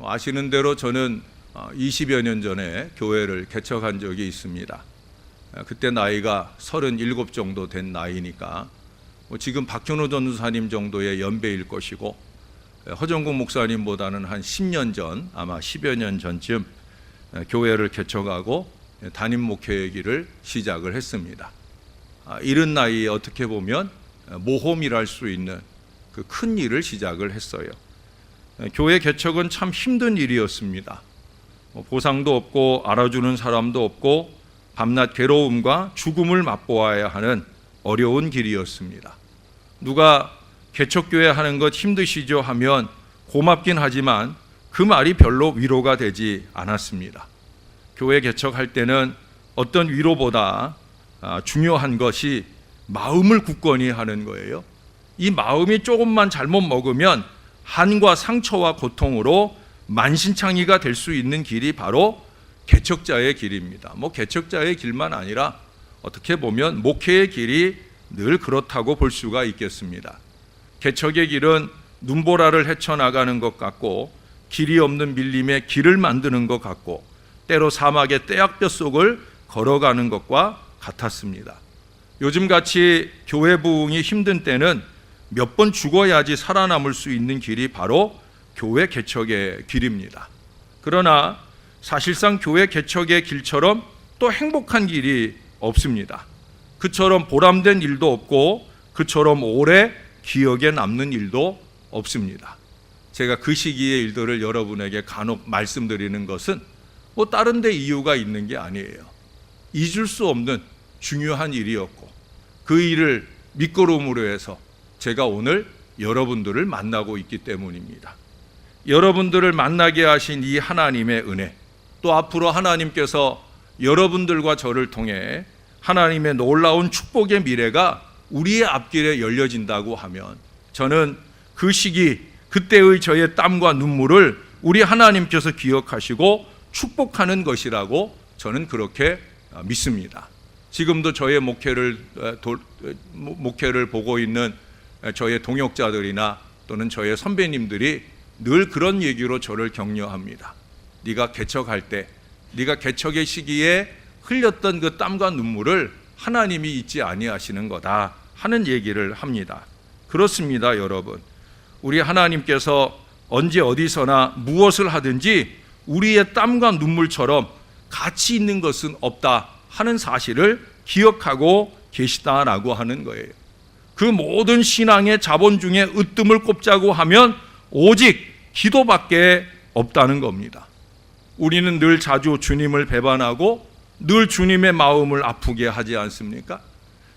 아시는 대로 저는 20여 년 전에 교회를 개척한 적이 있습니다. 그때 나이가 37 정도 된 나이니까 지금 박현우 전도사님 정도의 연배일 것이고, 허정국 목사님보다는 한 10년 전, 아마 10여 년 전쯤 교회를 개척하고 담임 목회의 길을 시작을 했습니다. 이른 나이에 어떻게 보면 모험이랄 수 있는 그 큰 일을 시작을 했어요. 교회 개척은 참 힘든 일이었습니다. 보상도 없고 알아주는 사람도 없고 밤낮 괴로움과 죽음을 맛보아야 하는 어려운 길이었습니다. 누가 개척교회 하는 것 힘드시죠 하면 고맙긴 하지만 그 말이 별로 위로가 되지 않았습니다. 교회 개척할 때는 어떤 위로보다 중요한 것이 마음을 굳건히 하는 거예요. 이 마음이 조금만 잘못 먹으면 한과 상처와 고통으로 만신창이가 될 수 있는 길이 바로 개척자의 길입니다. 개척자의 길만 아니라 어떻게 보면 목회의 길이 늘 그렇다고 볼 수가 있겠습니다. 개척의 길은 눈보라를 헤쳐나가는 것 같고, 길이 없는 밀림에 길을 만드는 것 같고, 때로 사막의 떼약볕 속을 걸어가는 것과 같았습니다. 요즘같이 교회 부흥이 힘든 때는 몇 번 죽어야지 살아남을 수 있는 길이 바로 교회 개척의 길입니다. 그러나 사실상 교회 개척의 길처럼 또 행복한 길이 없습니다. 그처럼 보람된 일도 없고 그처럼 오래 기억에 남는 일도 없습니다. 제가 그 시기의 일들을 여러분에게 간혹 말씀드리는 것은 다른 데 이유가 있는 게 아니에요. 잊을 수 없는 중요한 일이었고, 그 일을 밑거름으로 해서 제가 오늘 여러분들을 만나고 있기 때문입니다. 여러분들을 만나게 하신 이 하나님의 은혜, 또 앞으로 하나님께서 여러분들과 저를 통해 하나님의 놀라운 축복의 미래가 우리의 앞길에 열려진다고 하면, 저는 그 시기, 그때의 저의 땀과 눈물을 우리 하나님께서 기억하시고 축복하는 것이라고 저는 그렇게 믿습니다. 지금도 저의 목회를 보고 있는 저의 동역자들이나 또는 저의 선배님들이 늘 그런 얘기로 저를 격려합니다. 네가 개척할 때, 네가 개척의 시기에 흘렸던 그 땀과 눈물을 하나님이 잊지 아니하시는 거다 하는 얘기를 합니다. 그렇습니다, 여러분. 우리 하나님께서 언제 어디서나 무엇을 하든지 우리의 땀과 눈물처럼 가치 있는 것은 없다 하는 사실을 기억하고 계시다라고 하는 거예요. 그 모든 신앙의 자본 중에 으뜸을 꼽자고 하면 오직 기도밖에 없다는 겁니다. 우리는 늘 자주 주님을 배반하고 늘 주님의 마음을 아프게 하지 않습니까?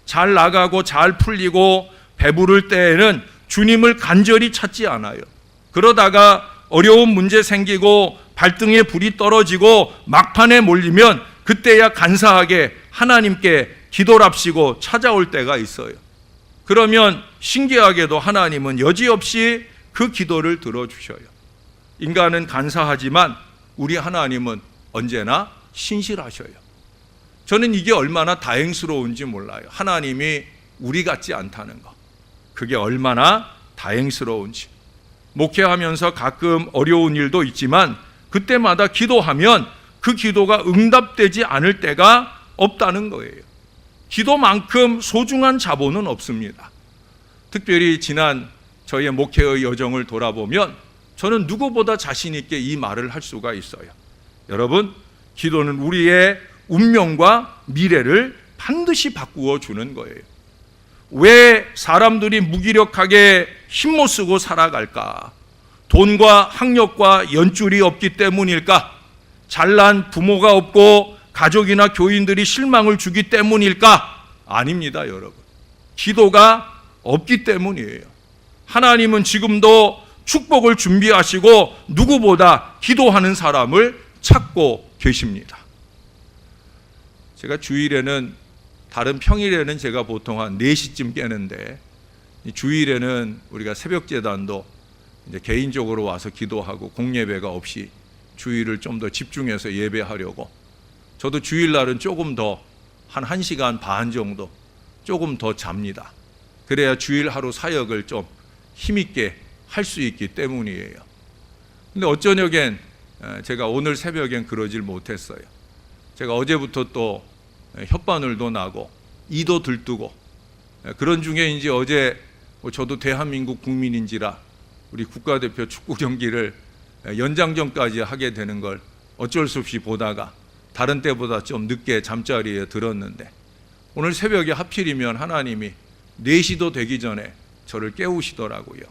잘 나가고 잘 풀리고 배부를 때에는 주님을 간절히 찾지 않아요. 그러다가 어려운 문제 생기고 발등에 불이 떨어지고 막판에 몰리면 그때야 간사하게 하나님께 기도랍시고 찾아올 때가 있어요. 그러면 신기하게도 하나님은 여지없이 그 기도를 들어주셔요. 인간은 간사하지만 우리 하나님은 언제나 신실하셔요. 저는 이게 얼마나 다행스러운지 몰라요. 하나님이 우리 같지 않다는 거, 그게 얼마나 다행스러운지. 목회하면서 가끔 어려운 일도 있지만 그때마다 기도하면 그 기도가 응답되지 않을 때가 없다는 거예요. 기도만큼 소중한 자본은 없습니다. 특별히 지난 저의 목회의 여정을 돌아보면 저는 누구보다 자신 있게 이 말을 할 수가 있어요. 여러분, 기도는 우리의 운명과 미래를 반드시 바꾸어 주는 거예요. 왜 사람들이 무기력하게 힘못 쓰고 살아갈까? 돈과 학력과 연줄이 없기 때문일까? 잘난 부모가 없고 가족이나 교인들이 실망을 주기 때문일까? 아닙니다, 여러분. 기도가 없기 때문이에요. 하나님은 지금도 축복을 준비하시고 누구보다 기도하는 사람을 찾고 계십니다. 제가 주일에는, 다른 평일에는 제가 보통 한 4시쯤 깨는데, 주일에는 우리가 새벽제단도 이제 개인적으로 와서 기도하고 공예배가 없이 주일을 좀 더 집중해서 예배하려고, 저도 주일날은 조금 더 한 1시간 반 정도 조금 더 잡니다. 그래야 주일 하루 사역을 좀 힘있게 할 수 있기 때문이에요. 근데 어쩌냐겐 제가 오늘 새벽엔 그러질 못했어요. 제가 어제부터 또 혓바늘도 나고 이도 들뜨고 그런 중에 이제 어제 저도 대한민국 국민인지라 우리 국가대표 축구 경기를 연장전까지 하게 되는 걸 어쩔 수 없이 보다가 다른 때보다 좀 늦게 잠자리에 들었는데 오늘 새벽에 하필이면 하나님이 4시도 되기 전에 저를 깨우시더라고요.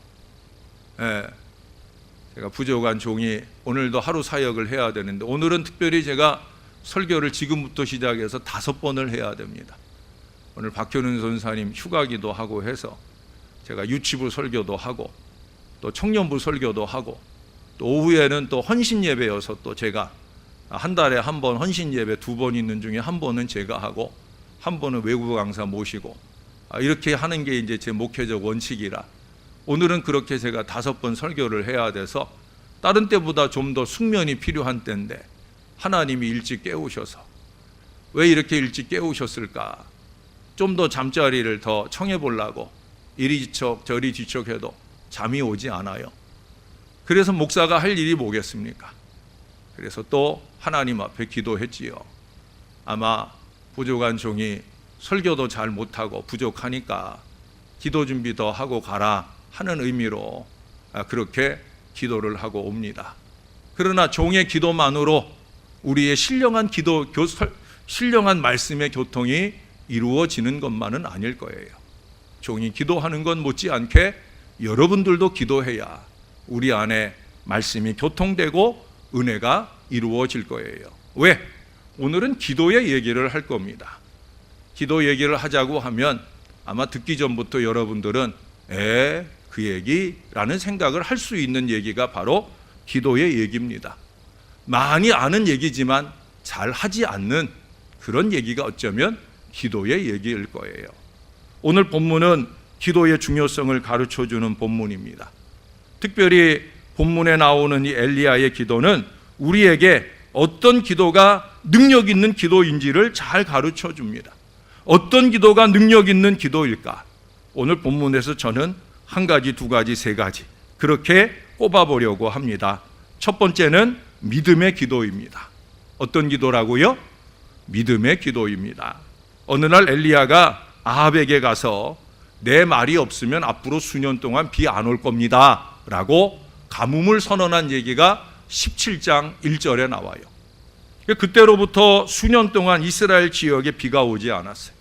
제가 부족한 종이 오늘도 하루 사역을 해야 되는데 오늘은 특별히 제가 설교를 지금부터 시작해서 5번을 해야 됩니다. 오늘 박효는 선사님 휴가기도 하고 해서 제가 유치부 설교도 하고 또 청년부 설교도 하고 또 오후에는 또 헌신 예배여서 또 제가 한 달에 한 번 헌신 예배 2번 있는 중에 한 번은 제가 하고 한 번은 외국 강사 모시고 이렇게 하는 게 이제 제 목회적 원칙이라 오늘은 그렇게 제가 5번 설교를 해야 돼서 다른 때보다 좀 더 숙면이 필요한 때인데 하나님이 일찍 깨우셔서 왜 이렇게 일찍 깨우셨을까? 좀 더 잠자리를 더 청해 보려고 이리 뒤척 저리 뒤척해도 잠이 오지 않아요. 그래서 목사가 할 일이 뭐겠습니까? 그래서 또 하나님 앞에 기도했지요. 아마 부족한 종이 설교도 잘 못하고 부족하니까 기도 준비 더 하고 가라 하는 의미로 그렇게 기도를 하고 옵니다. 그러나 종의 기도만으로 우리의 신령한 말씀의 교통이 이루어지는 것만은 아닐 거예요. 종이 기도하는 건 못지않게 여러분들도 기도해야 우리 안에 말씀이 교통되고 은혜가 이루어질 거예요. 왜? 오늘은 기도의 얘기를 할 겁니다. 기도 얘기를 하자고 하면 아마 듣기 전부터 여러분들은 그 얘기라는 생각을 할 수 있는 얘기가 바로 기도의 얘기입니다. 많이 아는 얘기지만 잘 하지 않는 그런 얘기가 어쩌면 기도의 얘기일 거예요. 오늘 본문은 기도의 중요성을 가르쳐주는 본문입니다. 특별히 본문에 나오는 이 엘리야의 기도는 우리에게 어떤 기도가 능력 있는 기도인지를 잘 가르쳐 줍니다. 어떤 기도가 능력 있는 기도일까? 오늘 본문에서 저는 1가지, 2가지, 3가지 그렇게 꼽아보려고 합니다. 첫 번째는 믿음의 기도입니다. 어떤 기도라고요? 믿음의 기도입니다. 어느 날 엘리야가 아합에게 가서 내 말이 없으면 앞으로 수년 동안 비 안 올 겁니다 라고 가뭄을 선언한 얘기가 17장 1절에 나와요. 그때로부터 수년 동안 이스라엘 지역에 비가 오지 않았어요.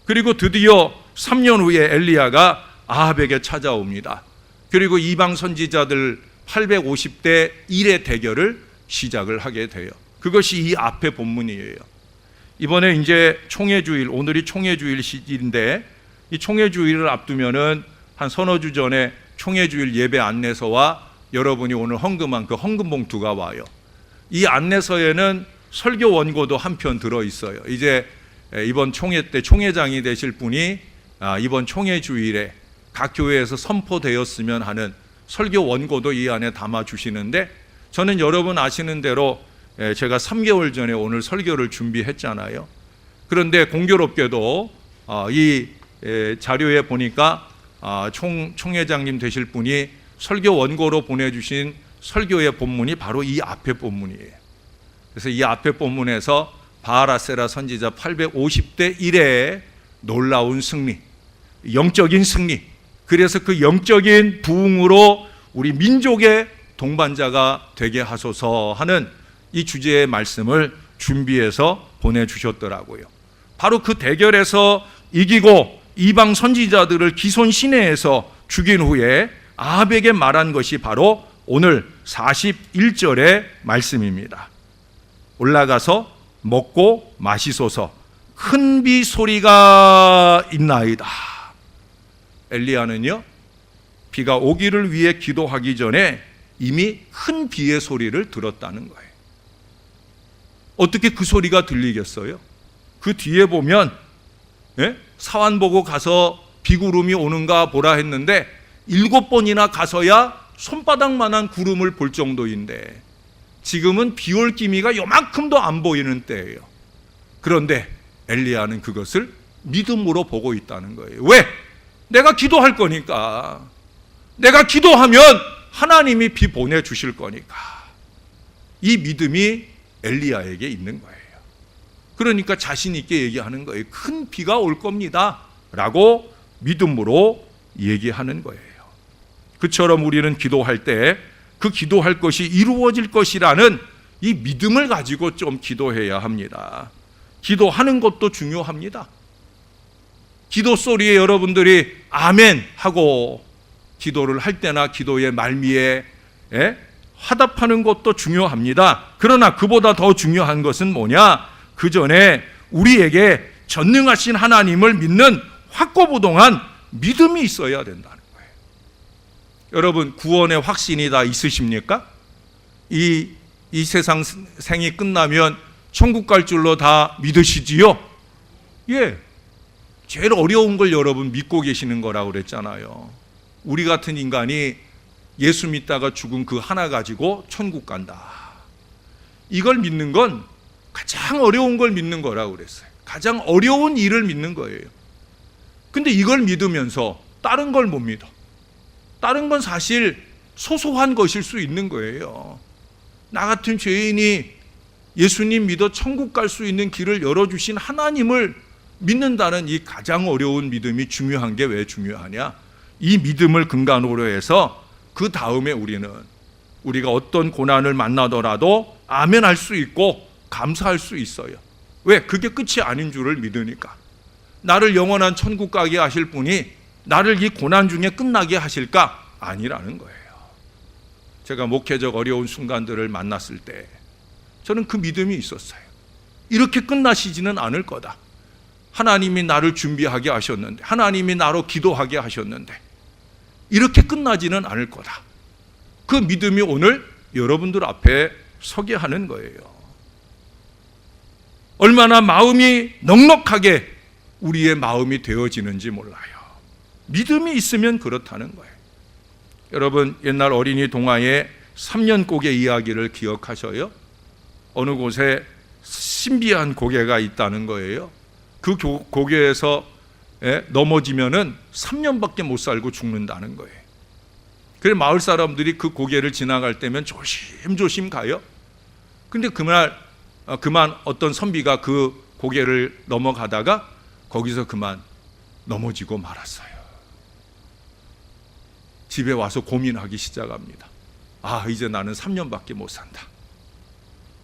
그리고 드디어 3년 후에 엘리야가 아합에게 찾아옵니다. 그리고 이방 선지자들 850대 1의 대결을 시작을 하게 돼요. 그것이 이 앞의 본문이에요. 이번에 이제 총회주일, 오늘이 총회주일 시기인데 이 총회주일을 앞두면은 한 서너 주 전에 총회주일 예배 안내서와 여러분이 오늘 헌금한 그 헌금 봉투가 와요. 이 안내서에는 설교 원고도 한 편 들어 있어요. 이제 이번 총회 때 총회장이 되실 분이 이번 총회주일에 각 교회에서 선포되었으면 하는 설교 원고도 이 안에 담아 주시는데 저는 여러분 아시는 대로 제가 3개월 전에 오늘 설교를 준비했잖아요. 그런데 공교롭게도 이 자료에 보니까 총회장님 되실 분이 설교 원고로 보내주신 설교의 본문이 바로 이 앞의 본문이에요. 그래서 이 앞의 본문에서 바알하세라 선지자 850대 1의 놀라운 승리, 영적인 승리, 그래서 그 영적인 부흥으로 우리 민족의 동반자가 되게 하소서 하는 이 주제의 말씀을 준비해서 보내주셨더라고요. 바로 그 대결에서 이기고 이방 선지자들을 기손 시내에서 죽인 후에 아합에게 말한 것이 바로 오늘 41절의 말씀입니다. 올라가서 먹고 마시소서, 큰 비 소리가 있나이다. 엘리야는요, 비가 오기를 위해 기도하기 전에 이미 큰 비의 소리를 들었다는 거예요. 어떻게 그 소리가 들리겠어요? 그 뒤에 보면 사환 보고 가서 비구름이 오는가 보라 했는데 7번이나 가서야 손바닥만한 구름을 볼 정도인데 지금은 비올 기미가 요만큼도 안 보이는 때예요. 그런데 엘리야는 그것을 믿음으로 보고 있다는 거예요. 왜? 내가 기도할 거니까. 내가 기도하면 하나님이 비 보내주실 거니까. 이 믿음이 엘리야에게 있는 거예요. 그러니까 자신 있게 얘기하는 거예요. 큰 비가 올 겁니다 라고 믿음으로 얘기하는 거예요. 그처럼 우리는 기도할 때 그 기도할 것이 이루어질 것이라는 이 믿음을 가지고 좀 기도해야 합니다. 기도하는 것도 중요합니다. 기도 소리에 여러분들이 아멘 하고 기도를 할 때나 기도의 말미에 화답하는 것도 중요합니다. 그러나 그보다 더 중요한 것은 뭐냐? 그 전에 우리에게 전능하신 하나님을 믿는 확고부동한 믿음이 있어야 된다는 거예요. 여러분, 구원의 확신이 다 있으십니까? 이 세상 생이 끝나면 천국 갈 줄로 다 믿으시지요? 예. 제일 어려운 걸 여러분 믿고 계시는 거라고 그랬잖아요. 우리 같은 인간이 예수 믿다가 죽은 그 하나 가지고 천국 간다. 이걸 믿는 건 가장 어려운 걸 믿는 거라고 그랬어요. 가장 어려운 일을 믿는 거예요. 근데 이걸 믿으면서 다른 걸 못 믿어. 다른 건 사실 소소한 것일 수 있는 거예요. 나 같은 죄인이 예수님 믿어 천국 갈 수 있는 길을 열어주신 하나님을 믿는다는 이 가장 어려운 믿음이 중요한 게 왜 중요하냐? 이 믿음을 근간으로 해서 그 다음에 우리가 어떤 고난을 만나더라도 아멘 할 수 있고 감사할 수 있어요. 왜? 그게 끝이 아닌 줄을 믿으니까. 나를 영원한 천국 가게 하실 분이 나를 이 고난 중에 끝나게 하실까? 아니라는 거예요. 제가 목회적 어려운 순간들을 만났을 때 저는 그 믿음이 있었어요. 이렇게 끝나시지는 않을 거다. 하나님이 나를 준비하게 하셨는데, 하나님이 나로 기도하게 하셨는데 이렇게 끝나지는 않을 거다. 그 믿음이 오늘 여러분들 앞에 서게 하는 거예요. 얼마나 마음이 넉넉하게 우리의 마음이 되어지는지 몰라요. 믿음이 있으면 그렇다는 거예요. 여러분, 옛날 어린이 동화에 3년 고개 이야기를 기억하셔요? 어느 곳에 신비한 고개가 있다는 거예요. 그 고개에서 넘어지면은 3년밖에 못 살고 죽는다는 거예요. 그래서 마을 사람들이 그 고개를 지나갈 때면 조심조심 가요. 근데 그만 어떤 선비가 그 고개를 넘어가다가 거기서 그만 넘어지고 말았어요. 집에 와서 고민하기 시작합니다. 아, 이제 나는 3년밖에 못 산다.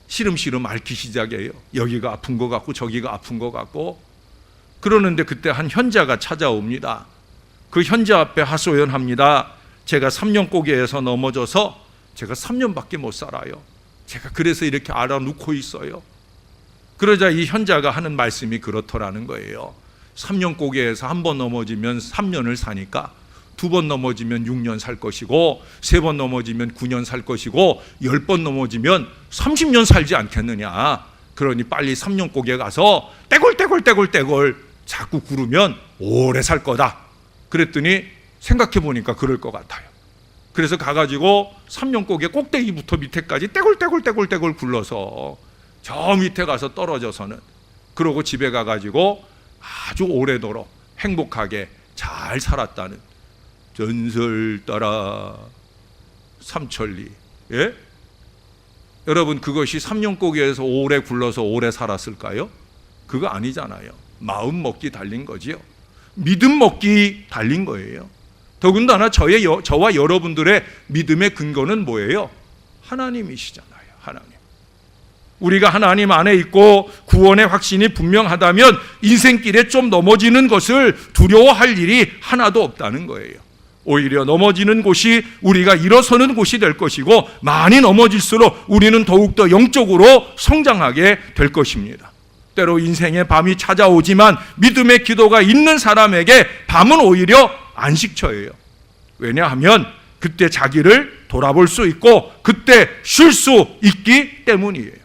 시름시름 앓기 시작해요. 여기가 아픈 것 같고 저기가 아픈 것 같고. 그러는데 그때 한 현자가 찾아옵니다. 그 현자 앞에 하소연합니다. 제가 3년 고개에서 넘어져서 제가 3년밖에 못 살아요. 제가 그래서 이렇게 알아놓고 있어요. 그러자 이 현자가 하는 말씀이 그렇더라는 거예요. 3년 고개에서 한 번 넘어지면 3년을 사니까 2번 넘어지면 6년 살 것이고 3번 넘어지면 9년 살 것이고 10번 넘어지면 30년 살지 않겠느냐. 그러니 빨리 3년 고개 가서 떼굴떼굴 자꾸 구르면 오래 살 거다. 그랬더니 생각해 보니까 그럴 것 같아요. 그래서 가가지고 3년 고개 꼭대기부터 밑에까지 떼굴 굴러서 저 밑에 가서 떨어져서는, 그러고 집에 가가지고 아주 오래도록 행복하게 잘 살았다는 전설 따라 삼천리. 예? 여러분, 그것이 3년 고개에서 오래 굴러서 오래 살았을까요? 그거 아니잖아요. 마음 먹기 달린 거지요. 믿음 먹기 달린 거예요. 더군다나 저와 여러분들의 믿음의 근거는 뭐예요? 하나님이시잖아요. 하나님. 우리가 하나님 안에 있고 구원의 확신이 분명하다면 인생길에 좀 넘어지는 것을 두려워할 일이 하나도 없다는 거예요. 오히려 넘어지는 곳이 우리가 일어서는 곳이 될 것이고, 많이 넘어질수록 우리는 더욱더 영적으로 성장하게 될 것입니다. 때로 인생의 밤이 찾아오지만 믿음의 기도가 있는 사람에게 밤은 오히려 안식처예요. 왜냐하면 그때 자기를 돌아볼 수 있고 그때 쉴 수 있기 때문이에요.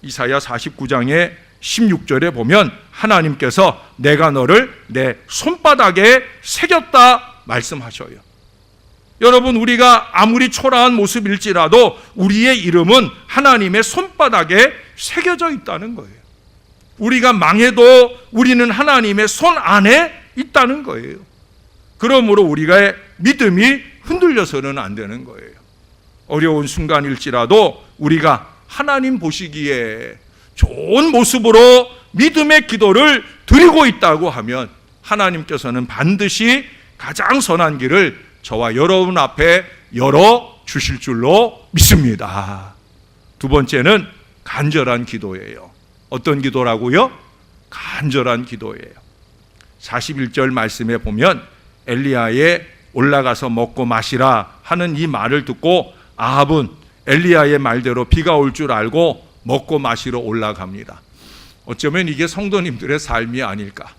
이사야 49장의 16절에 보면 하나님께서 내가 너를 내 손바닥에 새겼다 말씀하셔요. 여러분, 우리가 아무리 초라한 모습일지라도 우리의 이름은 하나님의 손바닥에 새겨져 있다는 거예요. 우리가 망해도 우리는 하나님의 손 안에 있다는 거예요. 그러므로 우리가 믿음이 흔들려서는 안 되는 거예요. 어려운 순간일지라도 우리가 하나님 보시기에 좋은 모습으로 믿음의 기도를 드리고 있다고 하면 하나님께서는 반드시 가장 선한 길을 저와 여러분 앞에 열어 주실 줄로 믿습니다. 두 번째는 간절한 기도예요. 어떤 기도라고요? 간절한 기도예요. 41절 말씀에 보면 엘리야의 올라가서 먹고 마시라 하는 이 말을 듣고 아합은 엘리야의 말대로 비가 올 줄 알고 먹고 마시러 올라갑니다. 어쩌면 이게 성도님들의 삶이 아닐까.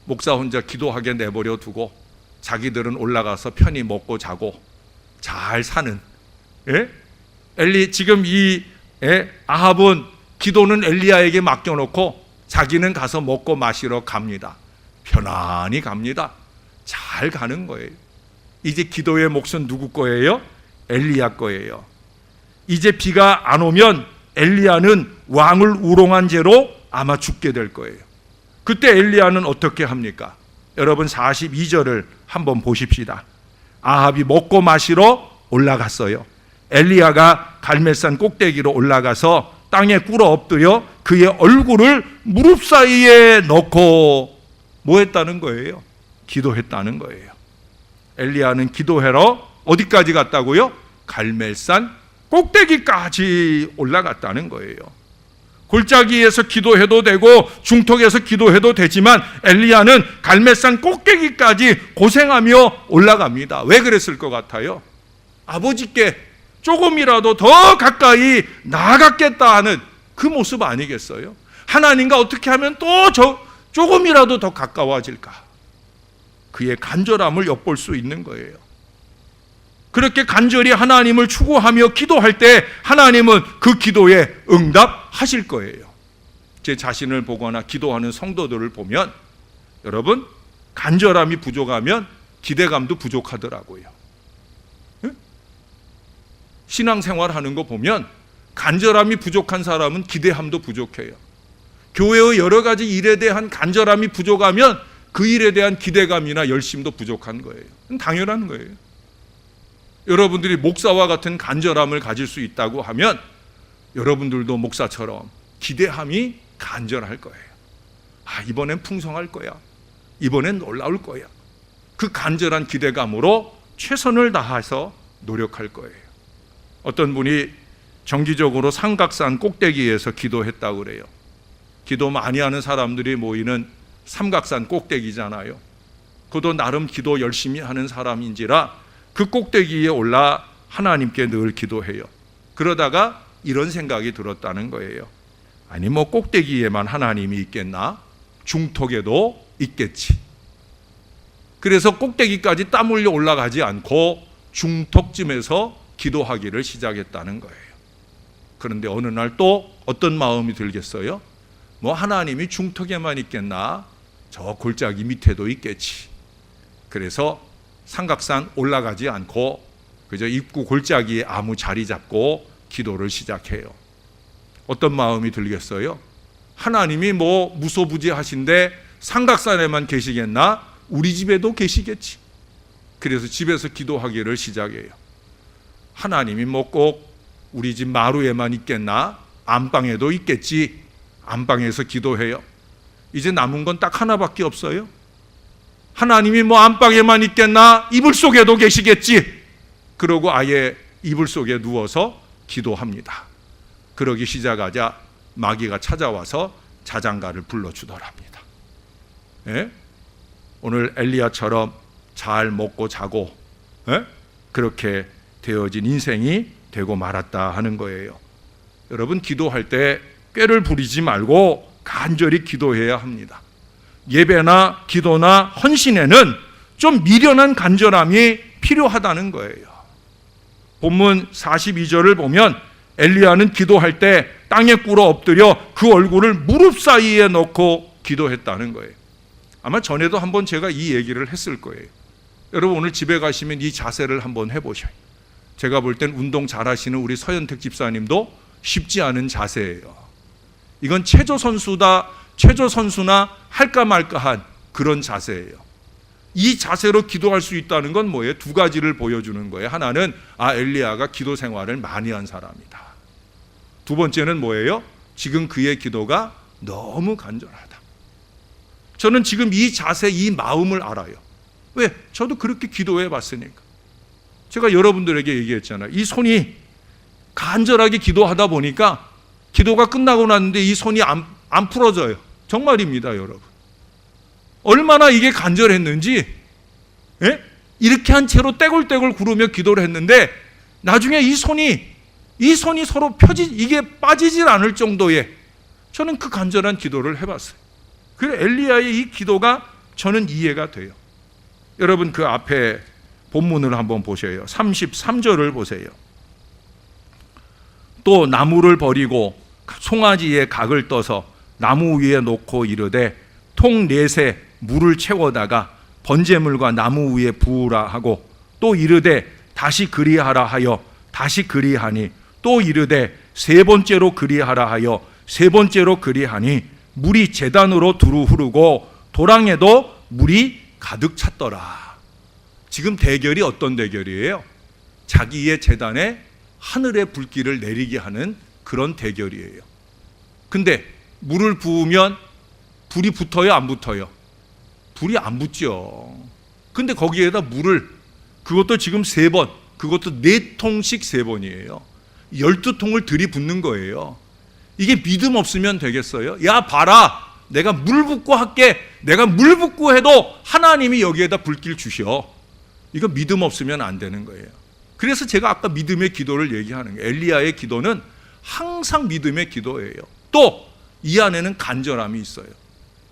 목사 혼자 기도하게 내버려 두고 자기들은 올라가서 편히 먹고 자고 잘 사는, 지금 이 아합은 기도는 엘리야에게 맡겨놓고 자기는 가서 먹고 마시러 갑니다. 편안히 갑니다. 잘 가는 거예요. 이제 기도의 몫은 누구 거예요? 엘리야 거예요. 이제 비가 안 오면 엘리야는 왕을 우롱한 죄로 아마 죽게 될 거예요. 그때 엘리야는 어떻게 합니까? 여러분 42절을 한번 보십시다. 아합이 먹고 마시러 올라갔어요. 엘리야가 갈멜산 꼭대기로 올라가서 땅에 꿇어 엎드려 그의 얼굴을 무릎 사이에 넣고 뭐 했다는 거예요? 기도했다는 거예요. 엘리야는 기도하러 어디까지 갔다고요? 갈멜산 꼭대기까지 올라갔다는 거예요. 골짜기에서 기도해도 되고 중턱에서 기도해도 되지만 엘리야는 갈멜산 꼭대기까지 고생하며 올라갑니다. 왜 그랬을 것 같아요? 아버지께 조금이라도 더 가까이 나아갔겠다 하는 그 모습 아니겠어요? 하나님과 어떻게 하면 또 조금이라도 더 가까워질까? 그의 간절함을 엿볼 수 있는 거예요. 그렇게 간절히 하나님을 추구하며 기도할 때 하나님은 그 기도에 응답하실 거예요. 제 자신을 보거나 기도하는 성도들을 보면 여러분 간절함이 부족하면 기대감도 부족하더라고요. 신앙생활 하는 거 보면 간절함이 부족한 사람은 기대함도 부족해요. 교회의 여러 가지 일에 대한 간절함이 부족하면 그 일에 대한 기대감이나 열심도 부족한 거예요. 당연한 거예요. 여러분들이 목사와 같은 간절함을 가질 수 있다고 하면 여러분들도 목사처럼 기대함이 간절할 거예요. 이번엔 풍성할 거야. 이번엔 놀라울 거야. 그 간절한 기대감으로 최선을 다해서 노력할 거예요. 어떤 분이 정기적으로 삼각산 꼭대기에서 기도했다고 그래요. 기도 많이 하는 사람들이 모이는 삼각산 꼭대기잖아요. 그도 나름 기도 열심히 하는 사람인지라 그 꼭대기에 올라 하나님께 늘 기도해요. 그러다가 이런 생각이 들었다는 거예요. 아니 뭐 꼭대기에만 하나님이 있겠나? 중턱에도 있겠지. 그래서 꼭대기까지 땀 흘려 올라가지 않고 중턱쯤에서 기도하기를 시작했다는 거예요. 그런데 어느 날 또 어떤 마음이 들겠어요? 뭐 하나님이 중턱에만 있겠나? 저 골짜기 밑에도 있겠지. 그래서 삼각산 올라가지 않고 그저 입구 골짜기에 아무 자리 잡고 기도를 시작해요. 어떤 마음이 들겠어요? 하나님이 뭐 무소부지하신데 삼각산에만 계시겠나? 우리 집에도 계시겠지. 그래서 집에서 기도하기를 시작해요. 하나님이 뭐 꼭 우리 집 마루에만 있겠나? 안방에도 있겠지. 안방에서 기도해요. 이제 남은 건 딱 하나밖에 없어요. 하나님이 뭐 안방에만 있겠나? 이불 속에도 계시겠지. 그러고 아예 이불 속에 누워서 기도합니다. 그러기 시작하자 마귀가 찾아와서 자장가를 불러주더랍니다. 오늘 엘리야처럼 잘 먹고 자고 그렇게 되어진 인생이 되고 말았다 하는 거예요. 여러분 기도할 때 꾀를 부리지 말고 간절히 기도해야 합니다. 예배나 기도나 헌신에는 좀 미련한 간절함이 필요하다는 거예요. 본문 42절을 보면 엘리야는 기도할 때 땅에 꿇어 엎드려 그 얼굴을 무릎 사이에 넣고 기도했다는 거예요. 아마 전에도 한번 제가 이 얘기를 했을 거예요. 여러분 오늘 집에 가시면 이 자세를 한번 해보셔요. 제가 볼 땐 운동 잘하시는 우리 서현택 집사님도 쉽지 않은 자세예요. 이건 체조 선수나 할까 말까한 그런 자세예요. 이 자세로 기도할 수 있다는 건 뭐예요? 두 가지를 보여주는 거예요. 하나는 엘리야가 기도 생활을 많이 한 사람이다. 두 번째는 뭐예요? 지금 그의 기도가 너무 간절하다. 저는 지금 이 자세, 이 마음을 알아요. 왜? 저도 그렇게 기도해 봤으니까. 제가 여러분들에게 얘기했잖아요. 이 손이 간절하게 기도하다 보니까 기도가 끝나고 났는데 이 손이 안 풀어져요. 정말입니다, 여러분. 얼마나 이게 간절했는지, 예? 이렇게 한 채로 떼굴떼굴 구르며 기도를 했는데 나중에 이 손이 서로 이게 빠지질 않을 정도의, 저는 그 간절한 기도를 해봤어요. 그래서 엘리야의 이 기도가 저는 이해가 돼요. 여러분 그 앞에 본문을 한번 보세요. 33절을 보세요. 또 나무를 버리고 송아지에 각을 떠서 나무 위에 놓고 이르되 통 넷에 물을 채워다가 번제물과 나무 위에 부으라 하고 또 이르되 다시 그리하라 하여 다시 그리하니 또 이르되 세 번째로 그리하라 하여 세 번째로 그리하니 물이 제단으로 두루 흐르고 도랑에도 물이 가득 찼더라. 지금 대결이 어떤 대결이에요? 자기의 제단에 하늘의 불길을 내리게 하는 그런 대결이에요. 근데 물을 부으면 불이 붙어요, 안 붙어요? 불이 안 붙죠. 근데 거기에다 물을, 그것도 지금 3번, 그것도 4통씩 3번이에요. 12통을 들이붓는 거예요. 이게 믿음 없으면 되겠어요? 야 봐라, 내가 물 붓고 할게. 내가 물 붓고 해도 하나님이 여기에다 불길 주셔. 이거 믿음 없으면 안 되는 거예요. 그래서 제가 아까 믿음의 기도를 얘기하는 거예요. 엘리야의 기도는 항상 믿음의 기도예요. 또 이 안에는 간절함이 있어요.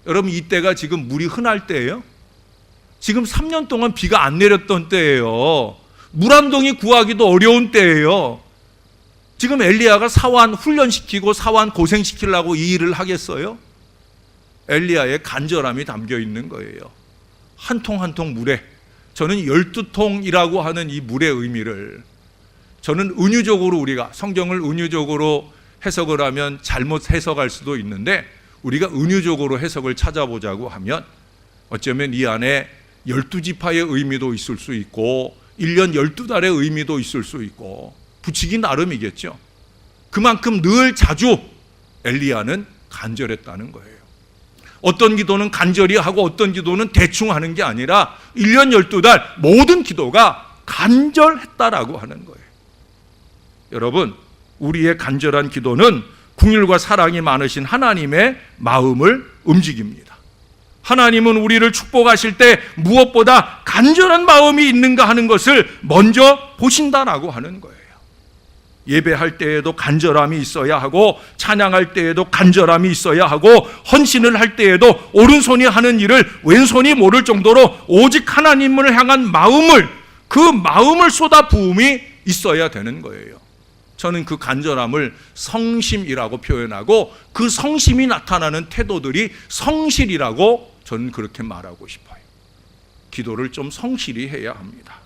여러분 이때가 지금 물이 흔할 때예요. 지금 3년 동안 비가 안 내렸던 때예요. 물 한 동이 구하기도 어려운 때예요. 지금 엘리야가 사환 훈련시키고 사환 고생시키려고 이 일을 하겠어요? 엘리야의 간절함이 담겨 있는 거예요. 한 통 한 통 물에, 저는 12통이라고 하는 이 물의 의미를, 저는 은유적으로, 우리가 성경을 은유적으로 해석을 하면 잘못 해석할 수도 있는데 우리가 은유적으로 해석을 찾아보자고 하면 어쩌면 이 안에 12지파의 의미도 있을 수 있고 1년 12달의 의미도 있을 수 있고 붙이기 나름이겠죠. 그만큼 늘 자주 엘리야는 간절했다는 거예요. 어떤 기도는 간절히 하고 어떤 기도는 대충 하는 게 아니라 1년 12달 모든 기도가 간절했다라고 하는 거예요. 여러분, 우리의 간절한 기도는 긍휼과 사랑이 많으신 하나님의 마음을 움직입니다. 하나님은 우리를 축복하실 때 무엇보다 간절한 마음이 있는가 하는 것을 먼저 보신다라고 하는 거예요. 예배할 때에도 간절함이 있어야 하고 찬양할 때에도 간절함이 있어야 하고 헌신을 할 때에도 오른손이 하는 일을 왼손이 모를 정도로 오직 하나님을 향한 마음을, 그 마음을 쏟아 부음이 있어야 되는 거예요. 저는 그 간절함을 성심이라고 표현하고 그 성심이 나타나는 태도들이 성실이라고 저는 그렇게 말하고 싶어요. 기도를 좀 성실히 해야 합니다.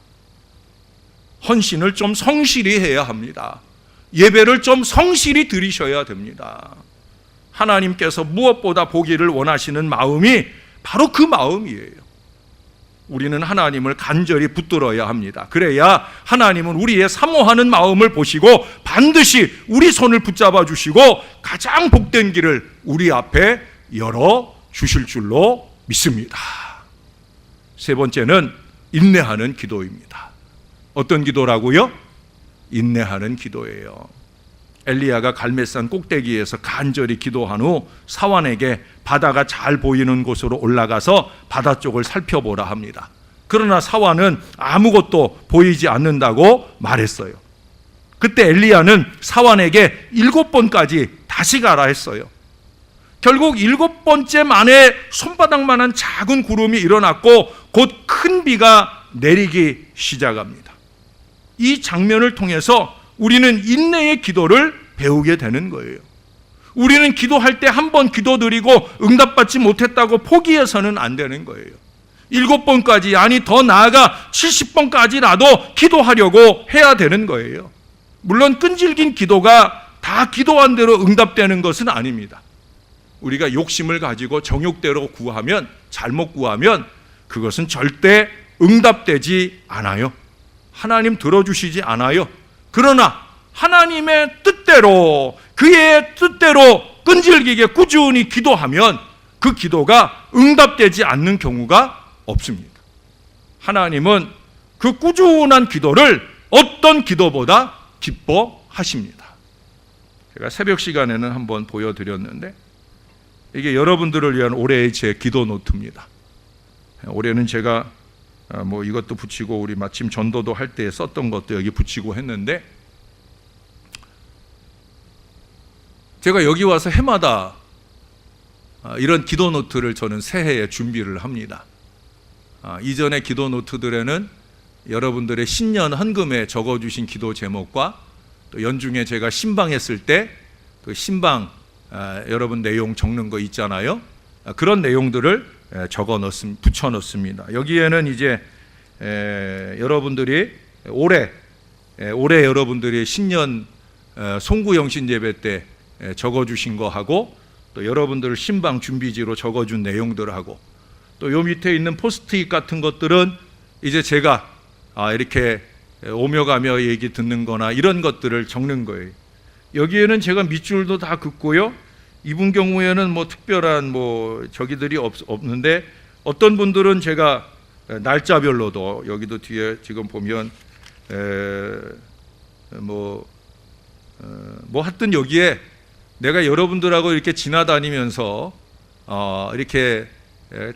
헌신을 좀 성실히 해야 합니다. 예배를 좀 성실히 드리셔야 됩니다. 하나님께서 무엇보다 보기를 원하시는 마음이 바로 그 마음이에요. 우리는 하나님을 간절히 붙들어야 합니다. 그래야 하나님은 우리의 사모하는 마음을 보시고 반드시 우리 손을 붙잡아 주시고 가장 복된 길을 우리 앞에 열어 주실 줄로 믿습니다. 세 번째는 인내하는 기도입니다. 어떤 기도라고요? 인내하는 기도예요. 엘리야가 갈멜산 꼭대기에서 간절히 기도한 후 사환에게 바다가 잘 보이는 곳으로 올라가서 바다 쪽을 살펴보라 합니다. 그러나 사환은 아무것도 보이지 않는다고 말했어요. 그때 엘리야는 사환에게 7번까지 다시 가라 했어요. 결국 7번째 만에 손바닥만한 작은 구름이 일어났고 곧 큰 비가 내리기 시작합니다. 이 장면을 통해서 우리는 인내의 기도를 배우게 되는 거예요. 우리는 기도할 때 한 번 기도드리고 응답받지 못했다고 포기해서는 안 되는 거예요. 7번까지, 아니 더 나아가 70번까지라도 기도하려고 해야 되는 거예요. 물론 끈질긴 기도가 다 기도한 대로 응답되는 것은 아닙니다. 우리가 욕심을 가지고 정욕대로 구하면, 잘못 구하면 그것은 절대 응답되지 않아요. 하나님 들어주시지 않아요. 그러나 하나님의 뜻대로, 그의 뜻대로 끈질기게 꾸준히 기도하면 그 기도가 응답되지 않는 경우가 없습니다. 하나님은 그 꾸준한 기도를 어떤 기도보다 기뻐하십니다. 제가 새벽 시간에는 한번 보여드렸는데, 이게 여러분들을 위한 올해의 제 기도 노트입니다. 올해는 제가 뭐 이것도 붙이고, 우리 마침 전도도 할 때 썼던 것도 여기 붙이고 했는데, 제가 여기 와서 해마다 이런 기도 노트를 저는 새해에 준비를 합니다. 이전의 기도 노트들에는 여러분들의 신년 헌금에 적어주신 기도 제목과, 또 연중에 제가 신방했을 때 그 신방 여러분 내용 적는 거 있잖아요. 그런 내용들을 붙여 넣습니다. 여기에는 이제 여러분들이 올해 여러분들이 신년 송구영신 예배 때 적어주신 거 하고, 또 여러분들 신방 준비지로 적어준 내용들하고, 또 요 밑에 있는 포스트잇 같은 것들은 이제 제가 이렇게 오며 가며 얘기 듣는 거나 이런 것들을 적는 거예요. 여기에는 제가 밑줄도 다 긋고요. 이분 경우에는 뭐 특별한 뭐 저기들이 없는데, 어떤 분들은 제가 날짜별로도, 여기도 뒤에 지금 보면 뭐 하여튼 여기에 내가 여러분들하고 이렇게 지나다니면서 이렇게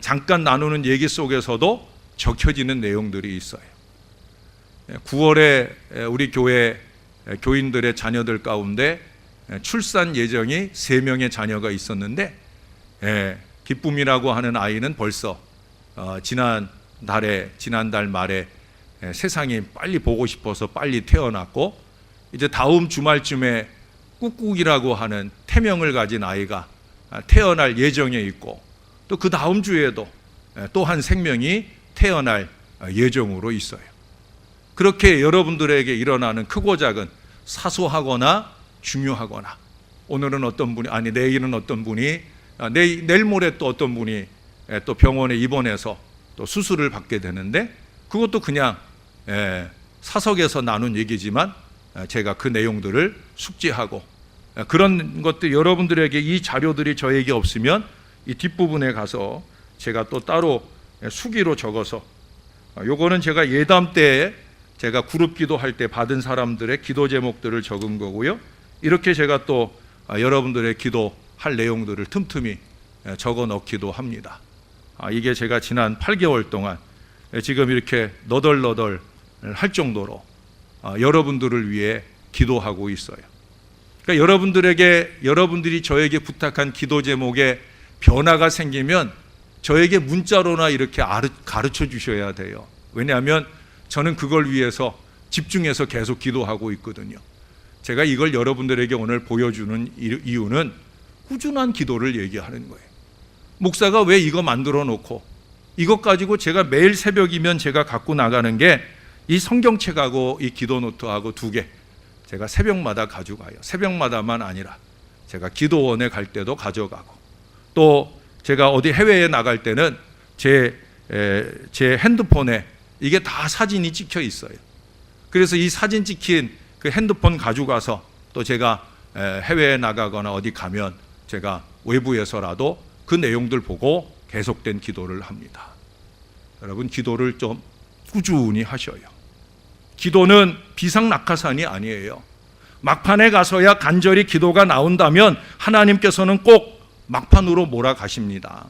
잠깐 나누는 얘기 속에서도 적혀지는 내용들이 있어요. 9월에 우리 교회 교인들의 자녀들 가운데 출산 예정이 3명의 자녀가 있었는데, 기쁨이라고 하는 아이는 벌써 지난달 말에 세상이 빨리 보고 싶어서 빨리 태어났고, 이제 다음 주말쯤에 꾹꾹이라고 하는 태명을 가진 아이가 태어날 예정에 있고, 또 그 다음 주에도 또 한 생명이 태어날 예정으로 있어요. 그렇게 여러분들에게 일어나는 크고 작은, 사소하거나 중요하거나, 오늘은 어떤 분이, 내일은 어떤 분이, 내일 모레 또 어떤 분이 또 병원에 입원해서 또 수술을 받게 되는데, 그것도 그냥 사석에서 나눈 얘기지만 제가 그 내용들을 숙지하고, 그런 것들 여러분들에게 이 자료들이 저에게 없으면 이 뒷부분에 가서 제가 또 따로 수기로 적어서, 요거는 제가 예담 때 제가 그룹 기도할 때 받은 사람들의 기도 제목들을 적은 거고요. 이렇게 제가 또 여러분들의 기도할 내용들을 틈틈이 적어 넣기도 합니다. 이게 제가 지난 8개월 동안 지금 이렇게 너덜너덜 할 정도로 여러분들을 위해 기도하고 있어요. 그러니까 여러분들이 저에게 부탁한 기도 제목에 변화가 생기면 저에게 문자로나 이렇게 가르쳐 주셔야 돼요. 왜냐하면 저는 그걸 위해서 집중해서 계속 기도하고 있거든요. 제가 이걸 여러분들에게 오늘 보여주는 이유는 꾸준한 기도를 얘기하는 거예요. 목사가 왜 이거 만들어 놓고, 이것 가지고 제가 매일 새벽이면 제가 갖고 나가는 게 이 성경책하고 이 기도 노트하고 2개, 제가 새벽마다 가져가요. 새벽마다만 아니라 제가 기도원에 갈 때도 가져가고, 또 제가 어디 해외에 나갈 때는 제 핸드폰에 이게 다 사진이 찍혀 있어요. 그래서 이 사진 찍힌 그 핸드폰 가져가서 또 제가 해외에 나가거나 어디 가면 제가 외부에서라도 그 내용들 보고 계속된 기도를 합니다. 여러분, 기도를 좀 꾸준히 하셔요. 기도는 비상낙하산이 아니에요. 막판에 가서야 간절히 기도가 나온다면 하나님께서는 꼭 막판으로 몰아가십니다.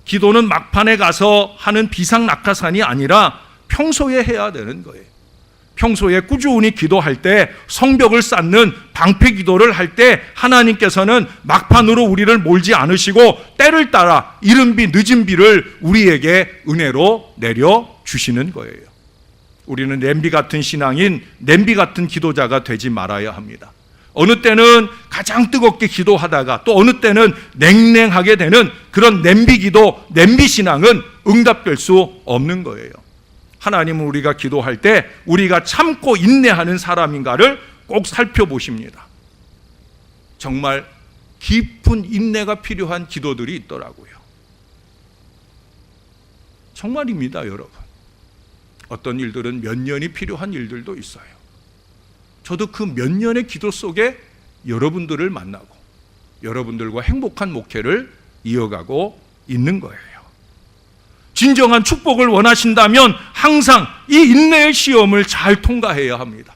기도는 막판에 가서 하는 비상낙하산이 아니라 평소에 해야 되는 거예요. 평소에 꾸준히 기도할 때, 성벽을 쌓는 방패 기도를 할 때 하나님께서는 막판으로 우리를 몰지 않으시고 때를 따라 이른 비 늦은 비를 우리에게 은혜로 내려주시는 거예요. 우리는 냄비 같은 신앙인, 냄비 같은 기도자가 되지 말아야 합니다. 어느 때는 가장 뜨겁게 기도하다가 또 어느 때는 냉랭하게 되는 그런 냄비 기도, 냄비 신앙은 응답될 수 없는 거예요. 하나님은 우리가 기도할 때 우리가 참고 인내하는 사람인가를 꼭 살펴보십니다. 정말 깊은 인내가 필요한 기도들이 있더라고요. 정말입니다, 여러분. 어떤 일들은 몇 년이 필요한 일들도 있어요. 저도 그 몇 년의 기도 속에 여러분들을 만나고 여러분들과 행복한 목회를 이어가고 있는 거예요. 진정한 축복을 원하신다면 항상 이 인내의 시험을 잘 통과해야 합니다.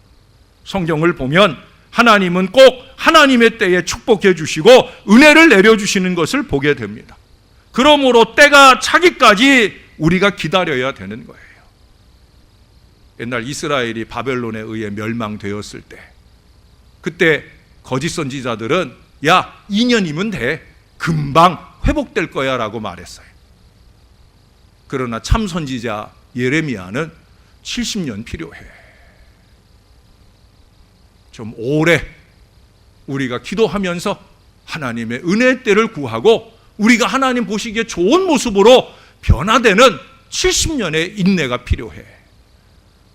성경을 보면 하나님은 꼭 하나님의 때에 축복해 주시고 은혜를 내려주시는 것을 보게 됩니다. 그러므로 때가 차기까지 우리가 기다려야 되는 거예요. 옛날 이스라엘이 바벨론에 의해 멸망되었을 때, 그때 거짓 선지자들은 야, 2년이면 돼, 금방 회복될 거야 라고 말했어요. 그러나 참 선지자 예레미야는 70년 필요해. 좀 오래 우리가 기도하면서 하나님의 은혜의 때를 구하고 우리가 하나님 보시기에 좋은 모습으로 변화되는 70년의 인내가 필요해.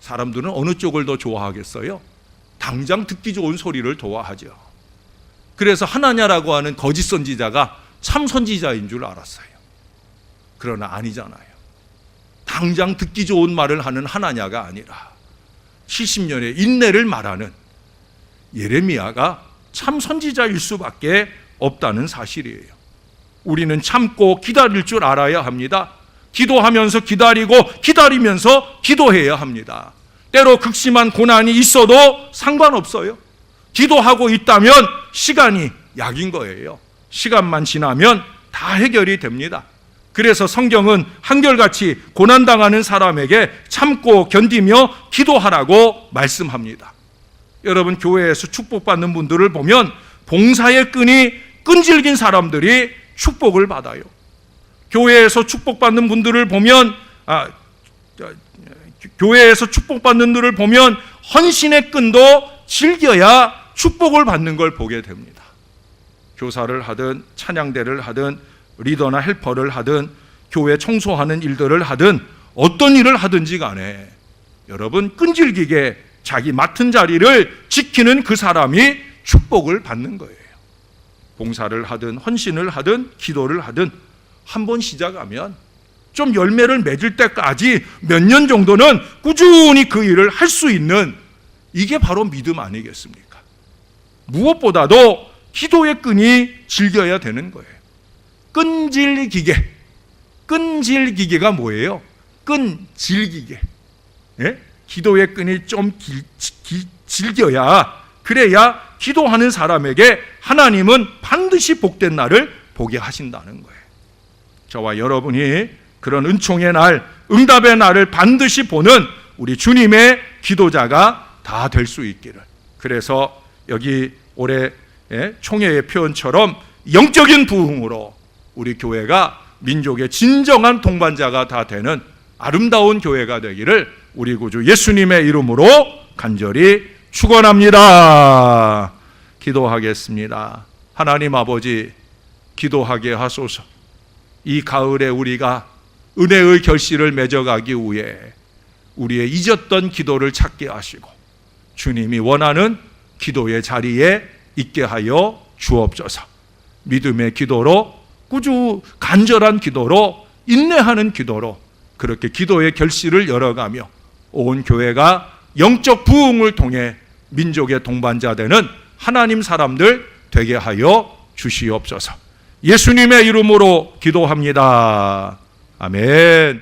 사람들은 어느 쪽을 더 좋아하겠어요? 당장 듣기 좋은 소리를 좋아하죠. 그래서 하나냐라고 하는 거짓 선지자가 참 선지자인 줄 알았어요. 그러나 아니잖아요. 당장 듣기 좋은 말을 하는 하나냐가 아니라 70년의 인내를 말하는 예레미야가 참 선지자일 수밖에 없다는 사실이에요. 우리는 참고 기다릴 줄 알아야 합니다. 기도하면서 기다리고 기다리면서 기도해야 합니다. 때로 극심한 고난이 있어도 상관없어요. 기도하고 있다면 시간이 약인 거예요. 시간만 지나면 다 해결이 됩니다. 그래서 성경은 한결같이 고난당하는 사람에게 참고 견디며 기도하라고 말씀합니다. 여러분, 교회에서 축복받는 분들을 보면 봉사의 끈이 끈질긴 사람들이 축복을 받아요. 교회에서 축복받는 분들을 보면 교회에서 축복받는 분들을 보면 헌신의 끈도 즐겨야 축복을 받는 걸 보게 됩니다. 교사를 하든 찬양대를 하든 리더나 헬퍼를 하든 교회 청소하는 일들을 하든 어떤 일을 하든지 간에 여러분, 끈질기게 자기 맡은 자리를 지키는 그 사람이 축복을 받는 거예요. 봉사를 하든 헌신을 하든 기도를 하든 한 번 시작하면 좀 열매를 맺을 때까지 몇 년 정도는 꾸준히 그 일을 할 수 있는, 이게 바로 믿음 아니겠습니까? 무엇보다도 기도의 끈이 질겨야 되는 거예요. 끈질기게가 뭐예요? 끈질기게. 예? 기도의 끈이 좀 질겨야, 그래야 기도하는 사람에게 하나님은 반드시 복된 날을 보게 하신다는 거예요. 저와 여러분이 그런 은총의 날, 응답의 날을 반드시 보는 우리 주님의 기도자가 다 될 수 있기를. 그래서 여기 올해 총회의 표현처럼 영적인 부흥으로 우리 교회가 민족의 진정한 동반자가 다 되는 아름다운 교회가 되기를 우리 구주 예수님의 이름으로 간절히 축원합니다. 기도하겠습니다. 하나님 아버지, 기도하게 하소서. 이 가을에 우리가 은혜의 결실을 맺어가기 위해 우리의 잊었던 기도를 찾게 하시고 주님이 원하는 기도의 자리에 있게 하여 주옵소서. 믿음의 기도로, 간절한 기도로, 인내하는 기도로 그렇게 기도의 결실을 열어가며 온 교회가 영적 부흥을 통해 민족의 동반자 되는 하나님 사람들 되게 하여 주시옵소서. 예수님의 이름으로 기도합니다. 아멘.